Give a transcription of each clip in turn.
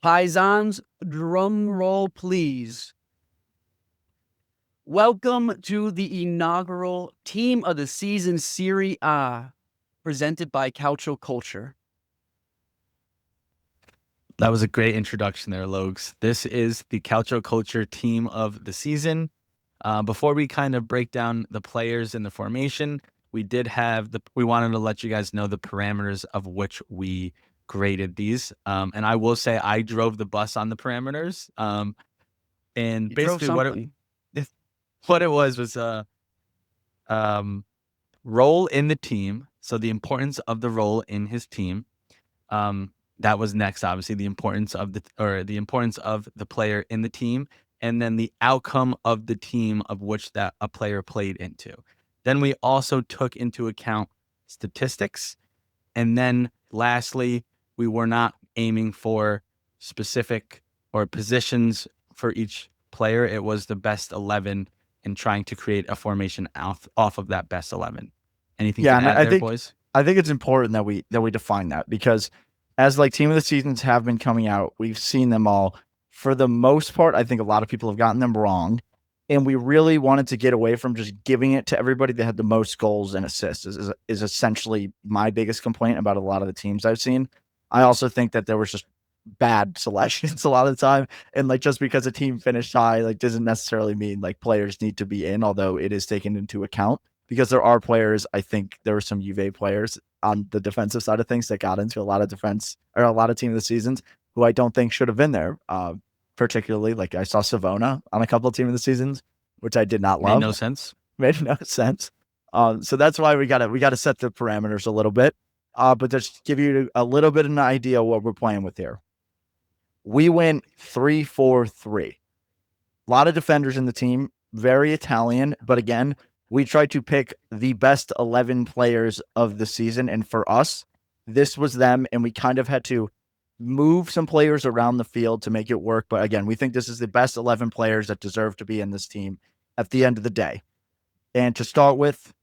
Paisans, drum roll, please. Welcome to the inaugural Team of the Season Serie A, presented by Calcio Culture. That was a great introduction there, Logs. This is the Calcio Culture team of the season. Before we kind of break down the players and the formation, we wanted to let you guys know the parameters of which we graded these. And I will say I drove the bus on the parameters. And You drove basically something. what it was um, role in the team. So the importance of the role in his team. That was next, obviously, the importance of the player in the team, and then the outcome of the team of which that a player played into. Then we also took into account statistics, and then lastly, we were not aiming for specific or positions for each player. It was the best 11 and trying to create a formation off of that best 11. Anything Yeah, to and add I there, think boys? I think it's important that we define that because as like team of the seasons have been coming out, we've seen them all. For the most part, I think a lot of people have gotten them wrong. And we really wanted to get away from just giving it to everybody that had the most goals and assists is essentially my biggest complaint about a lot of the teams I've seen. I also think that there was just bad selections a lot of the time. And like just because a team finished high, like doesn't necessarily mean like players need to be in, although it is taken into account because there are players. I think there were some Juve players on the defensive side of things that got into a lot of defense or a lot of team of the seasons who I don't think should have been there. Particularly, like I saw Savona on a couple of team of the seasons, which I did not Made love. no sense. Made no sense. So that's why we gotta set the parameters a little bit. But just give you a little bit of an idea what we're playing with here. We went 3-4-3. A lot of defenders in the team, very Italian, but again, we tried to pick the best 11 players of the season. And for us, this was them. And we kind of had to move some players around the field to make it work. But again, we think this is the best 11 players that deserve to be in this team at the end of the day. And to start with,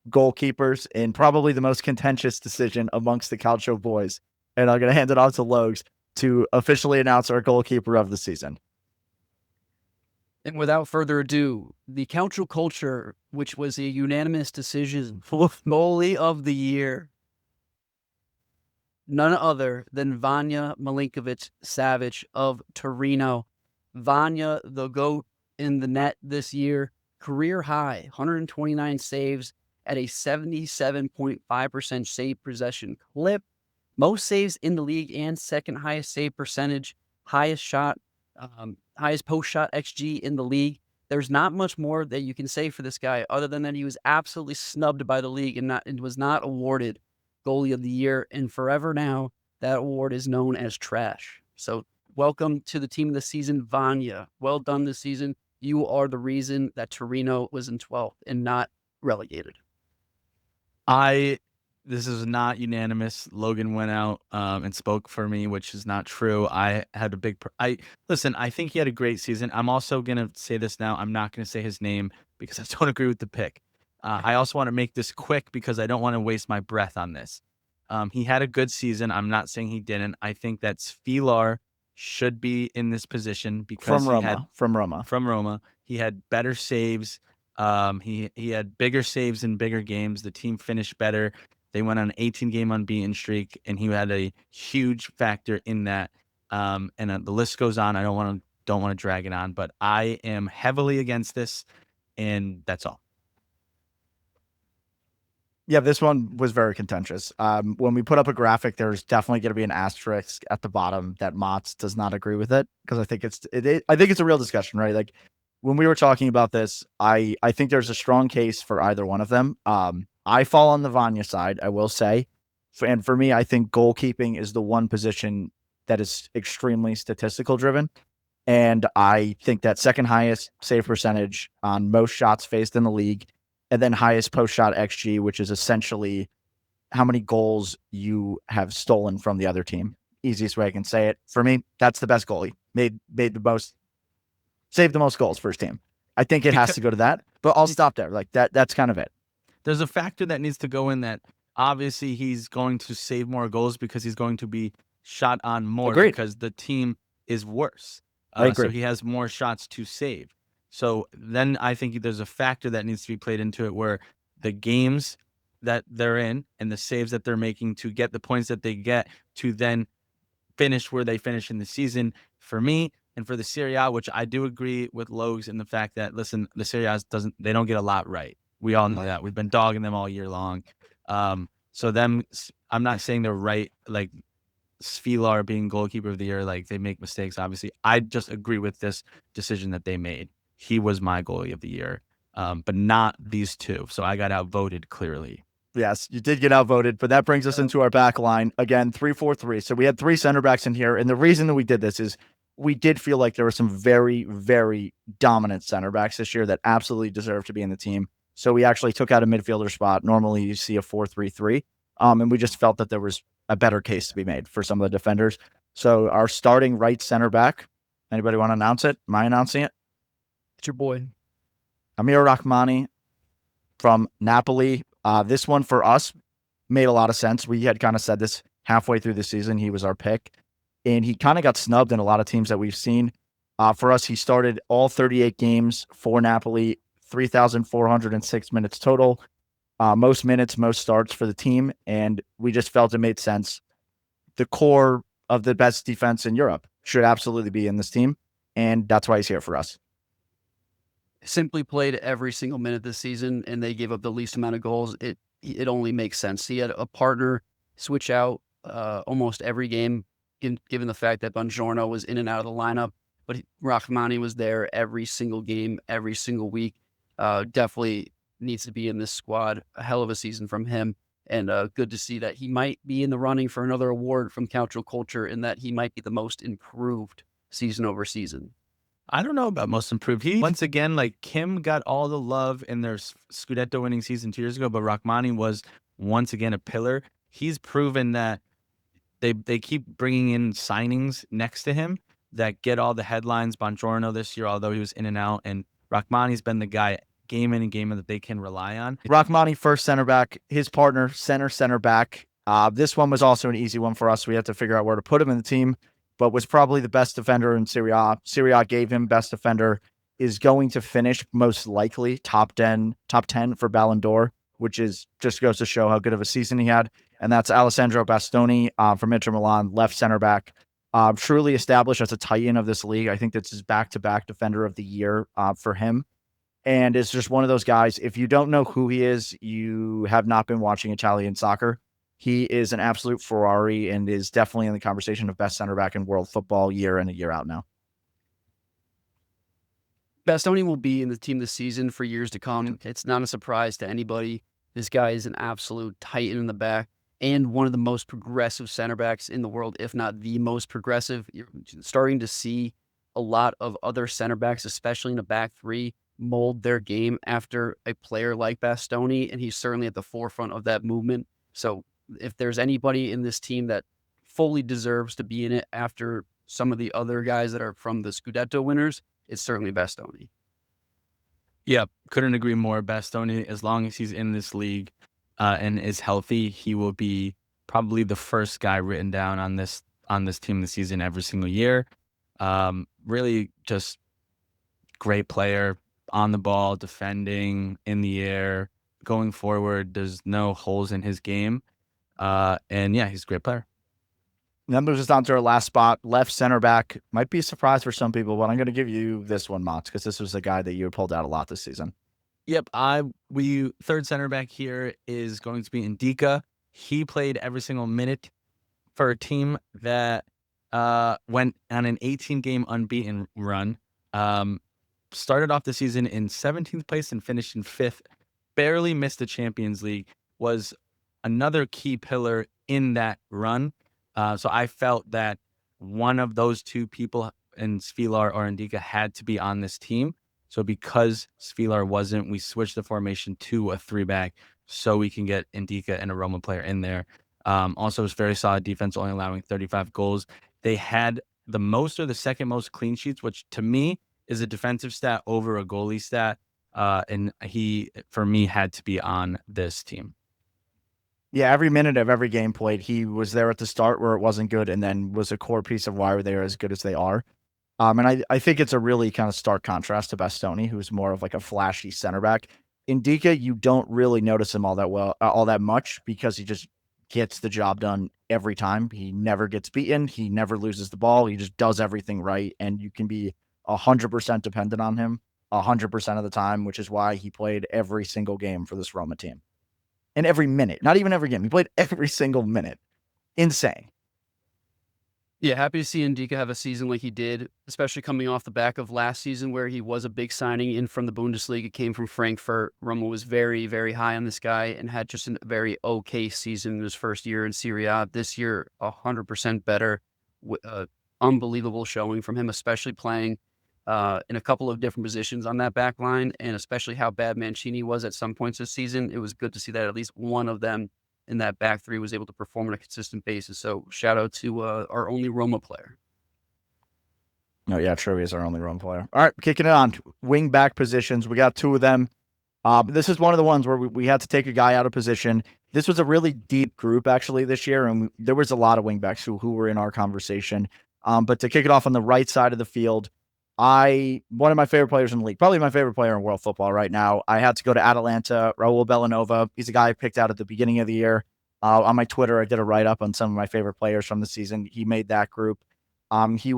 goalkeepers in probably the most contentious decision amongst the Calcio boys. And I'm going to hand it off to Logs to officially announce our goalkeeper of the season. And without further ado, the Calcio Culture, which was a unanimous decision for goalie of the year, none other than Vanya Milinkovic-Savic of Torino. Vanya, the GOAT in the net this year, career high, 129 saves at a 77.5% save possession clip. Most saves in the league and second highest save percentage, highest post shot XG in the league. There's not much more that you can say for this guy other than that he was absolutely snubbed by the league and was not awarded goalie of the year. And forever now, that award is known as trash. So welcome to the team of the season, Vanya. Well done this season. You are the reason that Torino was in 12th and not relegated. This is not unanimous. Logan went out and spoke for me, which is not true. I had a big. Listen. I think he had a great season. I'm also gonna say this now. I'm not gonna say his name because I don't agree with the pick. I also want to make this quick because I don't want to waste my breath on this. He had a good season. I'm not saying he didn't. I think that Svilar should be in this position because From Roma. from Roma. He had better saves. He had bigger saves in bigger games. The team finished better. They went on an 18-game unbeaten streak, and he had a huge factor in that. And the list goes on. I don't want to drag it on, but I am heavily against this, and that's all. Yeah, this one was very contentious. When we put up a graphic, there's definitely going to be an asterisk at the bottom that Motts does not agree with it because I think I think it's a real discussion, right? Like when we were talking about this, I think there's a strong case for either one of them. I fall on the Vanya side, I will say, and for me, I think goalkeeping is the one position that is extremely statistical driven. And I think that second highest save percentage on most shots faced in the league, and then highest post shot XG, which is essentially how many goals you have stolen from the other team. Easiest way I can say it. For me, that's the best goalie. Made the most, saved the most goals for his team. I think it has to go to that, but I'll stop there. Like that's kind of it. There's a factor that needs to go in that obviously he's going to save more goals because he's going to be shot on more Agreed. because the team is worse. I agree. So he has more shots to save. So then I think there's a factor that needs to be played into it where the games that they're in and the saves that they're making to get the points that they get to then finish where they finish in the season. For me and for the Serie A, which I do agree with Logs in the fact that, listen, the Serie A they don't get a lot right. We all know that. We've been dogging them all year long. So I'm not saying they're right, like Svilar being goalkeeper of the year, like they make mistakes, obviously. I just agree with this decision that they made. He was my goalie of the year, but not these two. So I got outvoted clearly. Yes, you did get outvoted, but that brings us into our back line. Again, 3-4-3. So we had 3 center backs in here. And the reason that we did this is we did feel like there were some very, very dominant center backs this year that absolutely deserve to be in the team. So we actually took out a midfielder spot. Normally you see a 4-3-3. And we just felt that there was a better case to be made for some of the defenders. So our starting right center back, anybody want to announce it? Am I announcing it? It's your boy. Amir Rahmani from Napoli. This one for us made a lot of sense. We had kind of said this halfway through the season. He was our pick, and he kind of got snubbed in a lot of teams that we've seen. For us, he started all 38 games for Napoli, 3,406 minutes total, most minutes, most starts for the team, and we just felt it made sense. The core of the best defense in Europe should absolutely be in this team, and that's why he's here for us. Simply played every single minute this season, and they gave up the least amount of goals. It only makes sense. He had a partner switch out almost every game, given the fact that Buongiorno was in and out of the lineup. But Rahmani was there every single game, every single week. Definitely needs to be in this squad. A hell of a season from him, and good to see that he might be in the running for another award from Calcio Culture, and that he might be the most improved season over season. I don't know about most improved. Once again, like Kim got all the love in their Scudetto winning season 2 years ago, but Rahmani was once again a pillar. He's proven that they keep bringing in signings next to him that get all the headlines. Buongiorno this year, although he was in and out, and Rahmani's been the guy game in and game out that they can rely on. Rahmani, first center back, his partner, center back. This one was also an easy one for us. We had to figure out where to put him in the team, but was probably the best defender in Serie A. Serie A gave him best defender, is going to finish most likely top 10 for Ballon d'Or, which is just goes to show how good of a season he had. And that's Alessandro Bastoni from Inter Milan, left center back. Truly established as a titan of this league. I think this is back-to-back defender of the year for him. And it's just one of those guys, if you don't know who he is, you have not been watching Italian soccer. He is an absolute Ferrari and is definitely in the conversation of best center back in world football year in and year out now. Bastoni will be in the team this season for years to come. It's not a surprise to anybody. This guy is an absolute titan in the back and one of the most progressive center backs in the world, if not the most progressive. You're starting to see a lot of other center backs, especially in the back three, mold their game after a player like Bastoni, and he's certainly at the forefront of that movement. So if there's anybody in this team that fully deserves to be in it after some of the other guys that are from the Scudetto winners, it's certainly Bastoni. Yeah, couldn't agree more. Bastoni, as long as he's in this league and is healthy, he will be probably the first guy written down on this team this season every single year. Really just great player on the ball, defending, in the air, going forward. There's no holes in his game. And yeah, he's a great player. And that moves us down to our last spot, left center back. Might be a surprise for some people, but I'm going to give you this one, Mats, because this was the guy that you pulled out a lot this season. Yep, third center back here is going to be Ndika. He played every single minute for a team that went on an 18-game unbeaten run. Started off the season in 17th place and finished in 5th. Barely missed the Champions League. Was another key pillar in that run. So I felt that one of those two people, in Svilar or Ndika, had to be on this team. So because Svilar wasn't, we switched the formation to a 3-back so we can get Ndika and a Roma player in there. Also, it's very solid defense, only allowing 35 goals. They had the most or the second most clean sheets, which to me is a defensive stat over a goalie stat. And he, for me, had to be on this team. Yeah, every minute of every game played, he was there at the start where it wasn't good, and then was a core piece of why they are as good as they are. And I think it's a really kind of stark contrast to Bastoni, who's more of like a flashy center back. Indika, you don't really notice him all that much because he just gets the job done every time. He never gets beaten. He never loses the ball. He just does everything right, and you can be 100% dependent on him 100% of the time, which is why he played every single game for this Roma team. And every minute, not even every game. He played every single minute. Insane. Yeah, happy to see Ndika have a season like he did, especially coming off the back of last season where he was a big signing in from the Bundesliga, came from Frankfurt. Roma was very, very high on this guy and had just a very okay season in his first year in Serie A. This year, 100% better. Unbelievable showing from him, especially playing in a couple of different positions on that back line, and especially how bad Mancini was at some points this season. It was good to see that at least one of them in that back three was able to perform on a consistent basis. So shout out to our only Roma player. No, yeah, Trivia is our only Rome player. All right, kicking it on. Wing back positions. We got two of them. This is one of the ones where we had to take a guy out of position. This was a really deep group, actually, this year, and there was a lot of wing backs who were in our conversation. But to kick it off on the right side of the field, one of my favorite players in the league, probably my favorite player in world football right now, I had to go to Atalanta, Raul Bellanova. He's a guy I picked out at the beginning of the year. On my Twitter, I did a write-up on some of my favorite players from the season. He made that group. He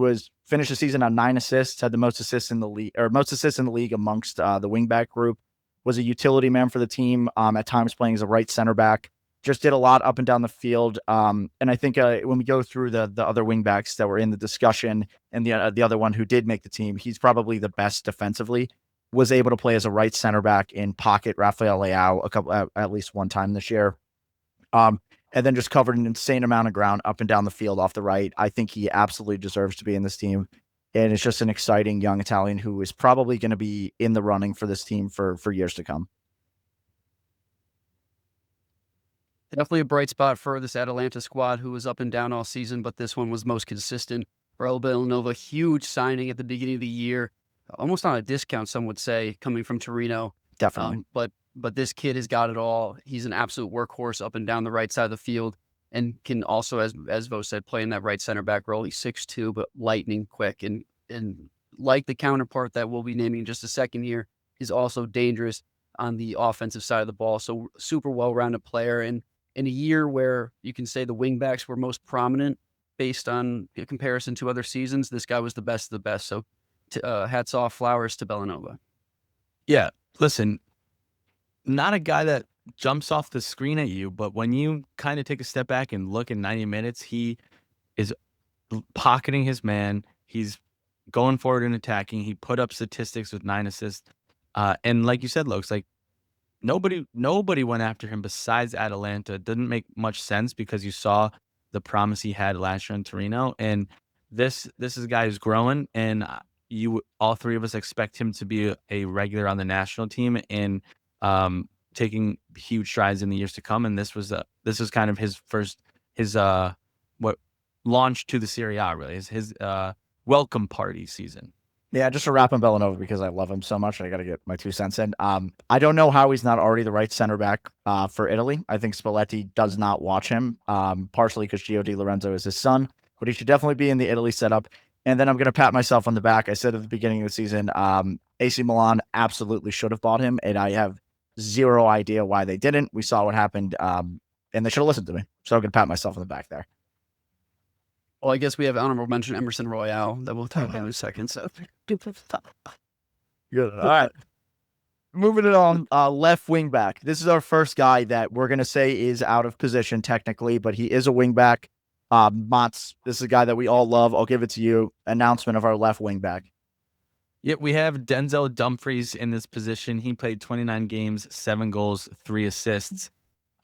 finished the season on 9 assists, had the most assists in the league amongst the wingback group. Was a utility man for the team. At times playing as a right center back. Just did a lot up and down the field. And I think when we go through the other wingbacks that were in the discussion and the other one who did make the team, he's probably the best defensively. Was able to play as a right center back in pocket Rafael Leao at least one time this year. And then just covered an insane amount of ground up and down the field off the right. I think he absolutely deserves to be in this team. And it's just an exciting young Italian who is probably going to be in the running for this team for years to come. Definitely a bright spot for this Atalanta squad who was up and down all season, but this one was most consistent. Raul Bellanova, huge signing at the beginning of the year, almost on a discount, some would say, coming from Torino. Definitely. But this kid has got it all. He's an absolute workhorse up and down the right side of the field, and can also, as Vo said, play in that right center back role. He's 6'2", but lightning quick, and like the counterpart that we'll be naming in just a second here, is also dangerous on the offensive side of the ball. So super well-rounded player, and in a year where you can say the wingbacks were most prominent based on a comparison to other seasons, this guy was the best of the best. So hats off, flowers to Bellanova. Yeah, listen, not a guy that jumps off the screen at you, but when you kind of take a step back and look at 90 minutes, he is pocketing his man. He's going forward and attacking. He put up statistics with 9 assists. And like you said, Lokes, like nobody went after him besides Atalanta. It didn't make much sense because you saw the promise he had last year in Torino. And this is a guy who's growing, and all three of us expect him to be a regular on the national team and taking huge strides in the years to come. And this was kind of his launch to the Serie A, really, his welcome party season. Yeah, just to wrap on Bellanova because I love him so much. I got to get my 2 cents in. I don't know how he's not already the right center back for Italy. I think Spalletti does not watch him, partially because Gio Di Lorenzo is his son, but he should definitely be in the Italy setup. And then I'm going to pat myself on the back. I said at the beginning of the season, AC Milan absolutely should have bought him, and I have zero idea why they didn't. We saw what happened, and they should have listened to me. So I'm going to pat myself on the back there. Well, I guess we have honorable mention Emerson Royale that we'll talk about in a second. So good. All right. Moving it on, left wing back. This is our first guy that we're going to say is out of position technically, but he is a wing back. Mats, this is a guy that we all love. I'll give it to you. Announcement of our left wing back. Yeah, we have Denzel Dumfries in this position. He played 29 games, 7 goals, 3 assists.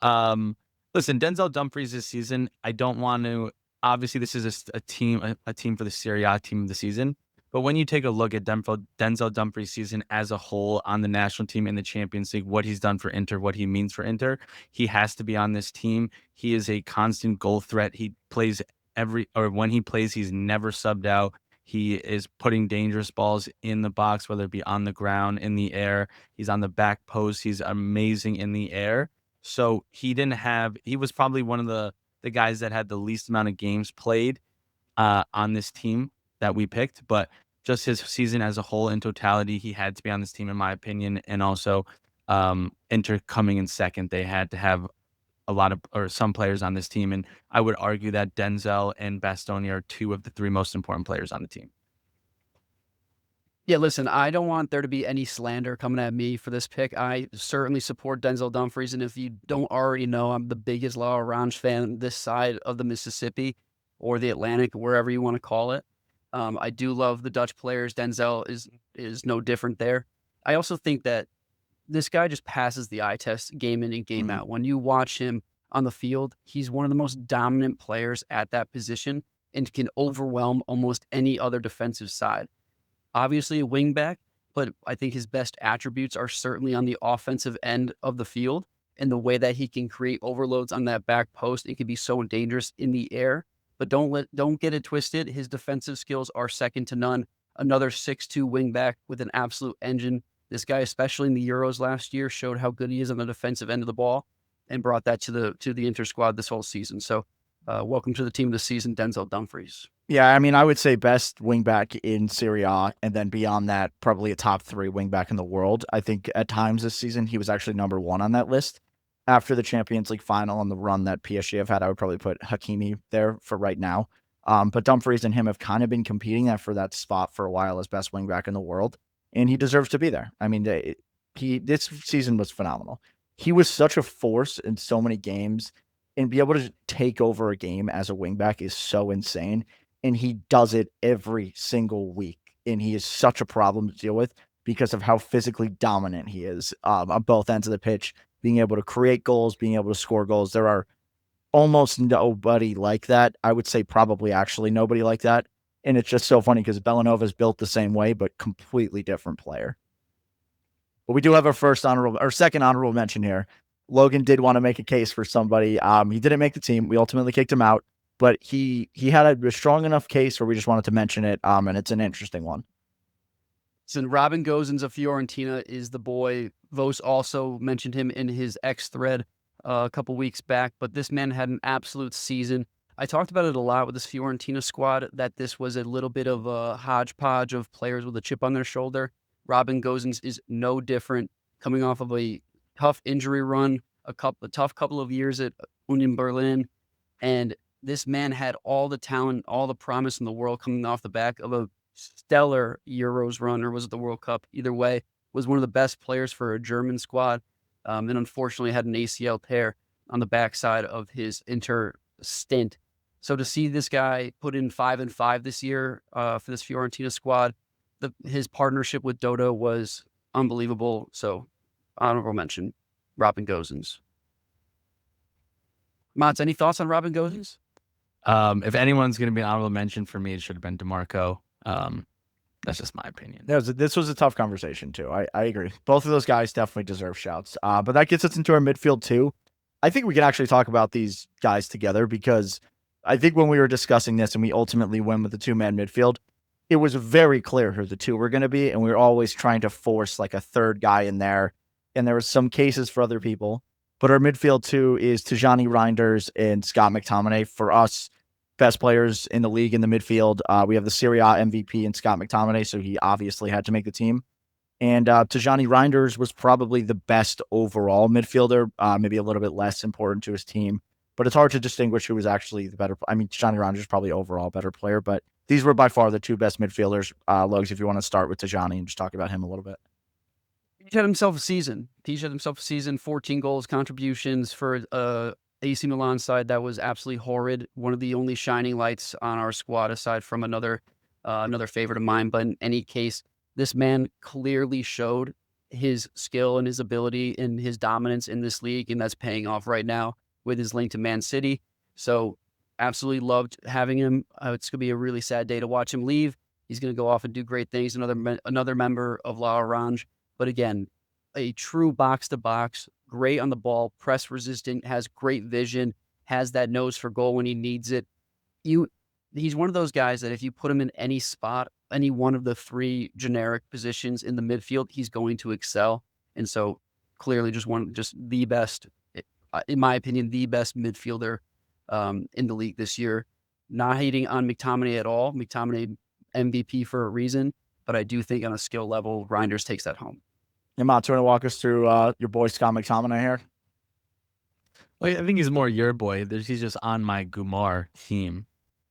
Listen, Denzel Dumfries this season, I don't want to. Obviously, this is a team for the Serie A team of the season. But when you take a look at Denzel Dumfries' season as a whole on the national team in the Champions League, what he's done for Inter, what he means for Inter, he has to be on this team. He is a constant goal threat. He plays when he plays, he's never subbed out. He is putting dangerous balls in the box, whether it be on the ground, in the air. He's on the back post. He's amazing in the air. So he was probably one of the guys that had the least amount of games played on this team that we picked, but just his season as a whole in totality, he had to be on this team in my opinion. And also Inter coming in second, they had to have a lot of or some players on this team. And I would argue that Denzel and Bastoni are two of the three most important players on the team. Yeah, listen, I don't want there to be any slander coming at me for this pick. I certainly support Denzel Dumfries, and if you don't already know, I'm the biggest La Orange fan this side of the Mississippi or the Atlantic, wherever you want to call it. I do love the Dutch players. Denzel is no different there. I also think that this guy just passes the eye test game in and game out. When you watch him on the field, he's one of the most dominant players at that position and can overwhelm almost any other defensive side. Obviously a wingback, but I think his best attributes are certainly on the offensive end of the field and the way that he can create overloads on that back post. It can be so dangerous in the air, but don't get it twisted. His defensive skills are second to none. Another 6'2" wingback with an absolute engine. This guy, especially in the Euros last year, showed how good he is on the defensive end of the ball and brought that to the Inter squad this whole season. So welcome to the team of the season, Denzel Dumfries. Yeah, I mean, I would say best wingback in Serie A, and then beyond that, probably a top 3 wingback in the world. I think at times this season, he was actually number 1 on that list. After the Champions League final and the run that PSG have had, I would probably put Hakimi there for right now. But Dumfries and him have kind of been competing for that spot for a while as best wingback in the world, and he deserves to be there. I mean, this season was phenomenal. He was such a force in so many games, and be able to take over a game as a wingback is so insane. And he does it every single week. And he is such a problem to deal with because of how physically dominant he is on both ends of the pitch, being able to create goals, being able to score goals. There are almost nobody like that. I would say probably actually nobody like that. And it's just so funny because Bellanova is built the same way, but completely different player. But we do have our second honorable mention here. Logan did want to make a case for somebody. He didn't make the team. We ultimately kicked him out. But he had a strong enough case where we just wanted to mention it, and it's an interesting one. So Robin Gosens of Fiorentina is the boy. Vos also mentioned him in his X thread a couple weeks back, but this man had an absolute season. I talked about it a lot with this Fiorentina squad, that this was a little bit of a hodgepodge of players with a chip on their shoulder. Robin Gosens is no different, coming off of a tough injury run, a tough couple of years at Union Berlin, and this man had all the talent, all the promise in the world coming off the back of a stellar Euros run, or was it the World Cup? Either way, was one of the best players for a German squad, and unfortunately had an ACL tear on the backside of his Inter stint. So to see this guy put in 5 and 5 this year for this Fiorentina squad, his partnership with Dodo was unbelievable. So honorable mention, Robin Gosens. Mats, any thoughts on Robin Gosens? If anyone's going to be an honorable mention for me, it should have been DeMarco. That's just my opinion. This was a tough conversation too. I agree. Both of those guys definitely deserve shouts. But that gets us into our midfield too. I think we can actually talk about these guys together because I think when we were discussing this and we ultimately went with the 2-man midfield, it was very clear who the two were going to be. And we were always trying to force like a third guy in there. And there was some cases for other people. But our midfield two is Tijani Reinders and Scott McTominay. For us, best players in the league in the midfield. We have the Serie A MVP in Scott McTominay, so he obviously had to make the team. And Tijani Reinders was probably the best overall midfielder, maybe a little bit less important to his team. But it's hard to distinguish who was actually the better. I mean, Tijani Reinders is probably overall a better player, but these were by far the two best midfielders. Lugs, if you want to start with Tijani and just talk about him a little bit. He had himself a season. 14 goals, contributions for AC Milan side that was absolutely horrid. One of the only shining lights on our squad, aside from another favorite of mine. But in any case, this man clearly showed his skill and his ability and his dominance in this league, and that's paying off right now with his link to Man City. So absolutely loved having him. It's going to be a really sad day to watch him leave. He's going to go off and do great things. Another member of La Orange. But again, a true box-to-box, great on the ball, press resistant, has great vision, has that nose for goal when he needs it. He's one of those guys that if you put him in any spot, any one of the 3 generic positions in the midfield, he's going to excel. And so clearly just the best in my opinion, the best midfielder in the league this year. Not hating on McTominay at all. McTominay MVP for a reason, but I do think on a skill level, Reinders takes that home. And Matt, do you want to walk us through your boy Scott McTominay here? Well, I think he's more your boy. He's just on my Gumar team.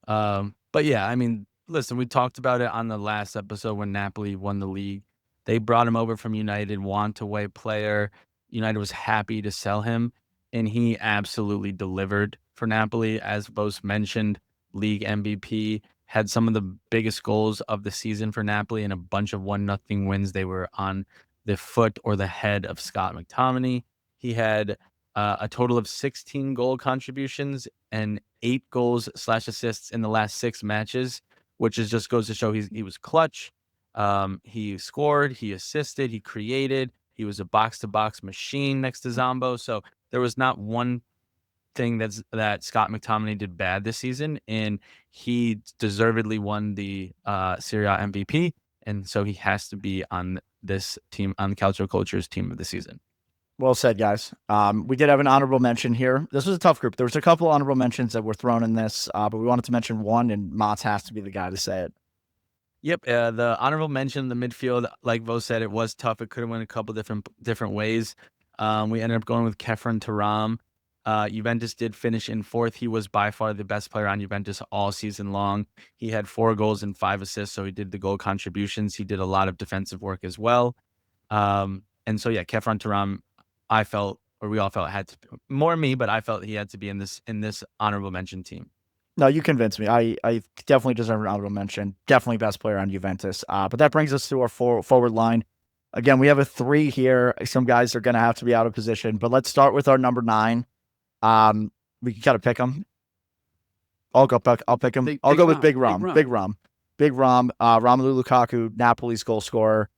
But yeah, I mean, listen, we talked about it on the last episode when Napoli won the league. They brought him over from United, want-away player. United was happy to sell him, and he absolutely delivered for Napoli. As both mentioned, league MVP, had some of the biggest goals of the season for Napoli and a bunch of 1-0 wins. They were on the foot or the head of Scott McTominay. He had a total of 16 goal contributions and 8 goals/assists in the last 6 matches, which is just goes to show he was clutch. He scored, he assisted, he created. He was a box-to-box machine next to Zombo. So there was not one thing that Scott McTominay did bad this season, and he deservedly won the Serie A MVP, and so he has to be on this team, on Calcio Culture's team of the season. Well said, guys. We did have an honorable mention here. This was a tough group. There was a couple honorable mentions that were thrown in this, but we wanted to mention one, and Mats has to be the guy to say it. Yep, the honorable mention, the midfield, like Vo said, it was tough. It could have went a couple different ways. We ended up going with Kefren Turam. Juventus did finish in 4th. He was by far the best player on Juventus all season long. He had 4 goals and 5 assists, so he did the goal contributions. He did a lot of defensive work as well. And so, yeah, Kefren Turam, I felt, or we all felt, had to, more me, but I felt he had to be in this honorable mention team. No, you convinced me. I definitely deserve an honorable mention. Definitely best player on Juventus. But that brings us to our forward line. Again, we have a 3 here. Some guys are going to have to be out of position, but let's start with our number 9. We can kind of pick them. I'll pick him. I'll go with Big Rom. Romelu Lukaku, Napoli's goal scorer.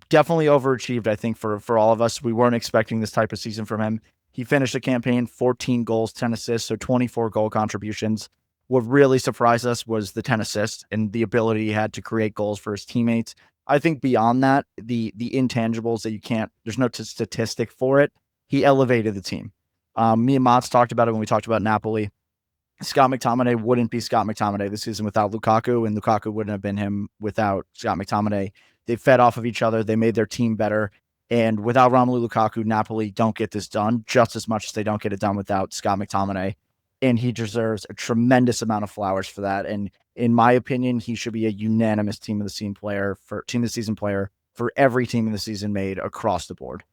Definitely overachieved, I think, for all of us. We weren't expecting this type of season from him. He finished the campaign 14 goals, 10 assists, so 24 goal contributions. What really surprised us was the 10 assists and the ability he had to create goals for his teammates. I think beyond that, the intangibles that you can't, there's no statistic for it. He elevated the team. Me and Mats talked about it when we talked about Napoli. Scott McTominay wouldn't be Scott McTominay this season without Lukaku, and Lukaku wouldn't have been him without Scott McTominay. They fed off of each other. They made their team better. And without Romelu Lukaku, Napoli don't get this done just as much as they don't get it done without Scott McTominay. And he deserves a tremendous amount of flowers for that. And in my opinion, he should be a unanimous team of the season player for every team in the season made across the board.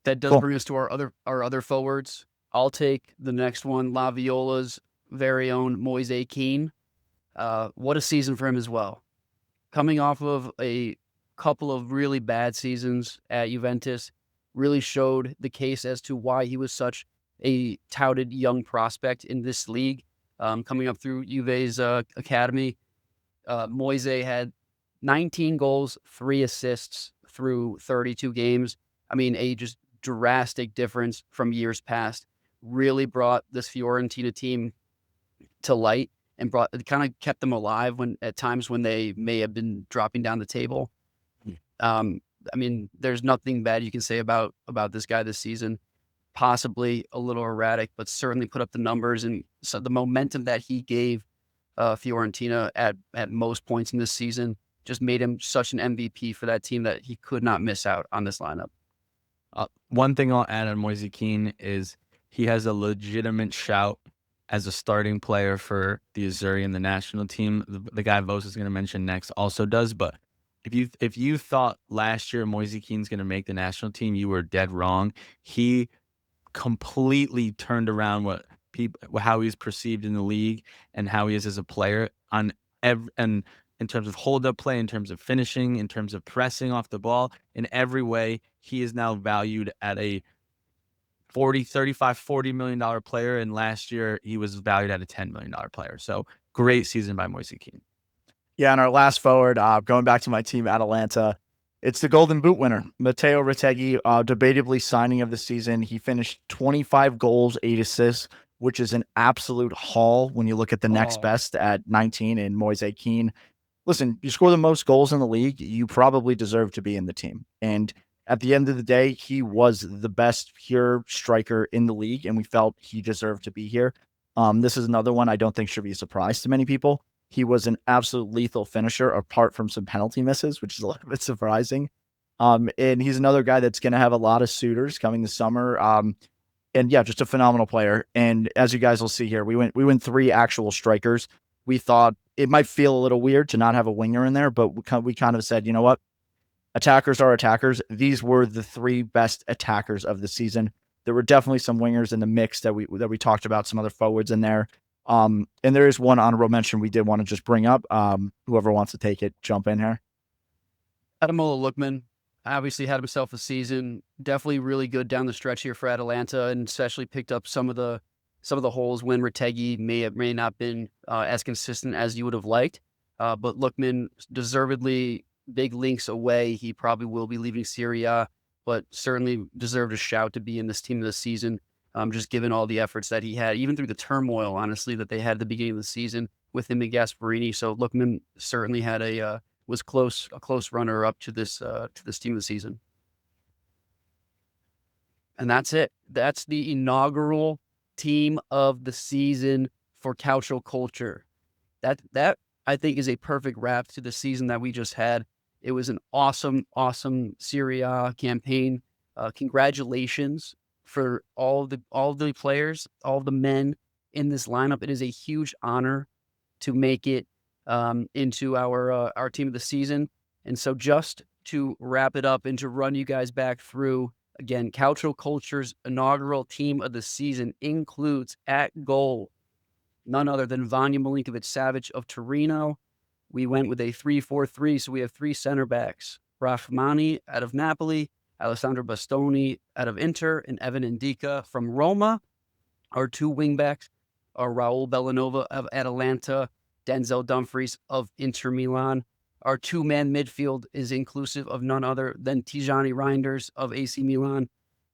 That does bring us to our other forwards. I'll take the next one, La Viola's very own Moise Kean. What a season for him as well. Coming off of a couple of really bad seasons at Juventus, really showed the case as to why he was such a touted young prospect in this league. Coming up through Juve's academy, Moise had 19 goals, 3 assists through 32 games. I mean, a just drastic difference from years past. Really brought this Fiorentina team to light and kind of kept them alive at times when they may have been dropping down the table. I mean, there's nothing bad you can say about this guy this season. Possibly a little erratic, but certainly put up the numbers, and so the momentum that he gave Fiorentina at most points in this season just made him such an MVP for that team that he could not miss out on this lineup. One thing I'll add on Moise Kean is he has a legitimate shout as a starting player for the Azzurri and the national team. The guy Vos is going to mention next also does, but if you thought last year Moise Kean's going to make the national team, you were dead wrong. He completely turned around how he's perceived in the league and how he is as a player and in terms of hold-up play, in terms of finishing, in terms of pressing off the ball. In every way, he is now valued at a $40 million player, and last year he was valued at a $10 million player. So great season by Moise Kean. Yeah, and our last forward, going back to my team, Atalanta, it's the Golden Boot winner, Matteo Retegui, debatably signing of the season. He finished 25 goals, 8 assists, which is an absolute haul when you look at the next best at 19 in Moise Kean. Listen, you score the most goals in the league, you probably deserve to be in the team. And at the end of the day, he was the best pure striker in the league, and we felt he deserved to be here. This is another one I don't think should be a surprise to many people. He was an absolute lethal finisher, apart from some penalty misses, which is a little bit surprising. And he's another guy that's going to have a lot of suitors coming this summer. And yeah, just a phenomenal player. And as you guys will see here, we went 3 actual strikers. We thought it might feel a little weird to not have a winger in there, but we kind of said, you know what? Attackers are attackers. These were the 3 best attackers of the season. There were definitely some wingers in the mix that we talked about, some other forwards in there. And there is one honorable mention we did want to just bring up. Whoever wants to take it, jump in here. Ademola Lookman obviously had himself a season, definitely really good down the stretch here for Atalanta, and especially picked up some of the holes when Retegui may not been as consistent as you would have liked. But Lookman deservedly big links away. He probably will be leaving Serie, but certainly deserved a shout to be in this team of the season. Just given all the efforts that he had, even through the turmoil, honestly, that they had at the beginning of the season with him and Gasparini. So Lookman certainly had a close runner up to this team of the season. And that's it. That's the inaugural team of the season for Calcio Culture. That I think is a perfect wrap to the season that we just had. It was an awesome Serie A campaign. Congratulations for all the players, all the men in this lineup. It is a huge honor to make it into our team of the season. And so just to wrap it up and to run you guys back through, again, Calcio Culture's inaugural team of the season includes at goal none other than Vanya Milinkovic-Savic of Torino. We went with a 3-4-3, so we have 3 center backs. Rahmani out of Napoli, Alessandro Bastoni out of Inter, and Evan Indica from Roma. Our 2 wingbacks are Raul Bellanova of Atalanta, Denzel Dumfries of Inter Milan. Our 2-man midfield is inclusive of none other than Tijani Reinders of AC Milan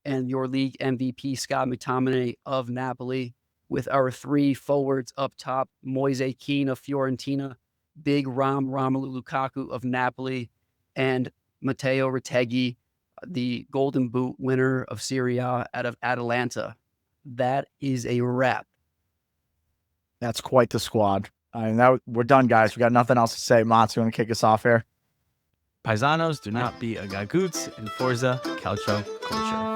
and your league MVP Scott McTominay of Napoli, with our 3 forwards up top, Moise Kean of Fiorentina, Big Romelu Lukaku of Napoli, and Matteo Retegui, the Golden Boot winner of Serie A out of Atalanta. That is a wrap. That's quite the squad. We're done, guys. We got nothing else to say. Mats, you want to kick us off here? Paisanos, do not be a gagoots, and Forza Calcio Culture.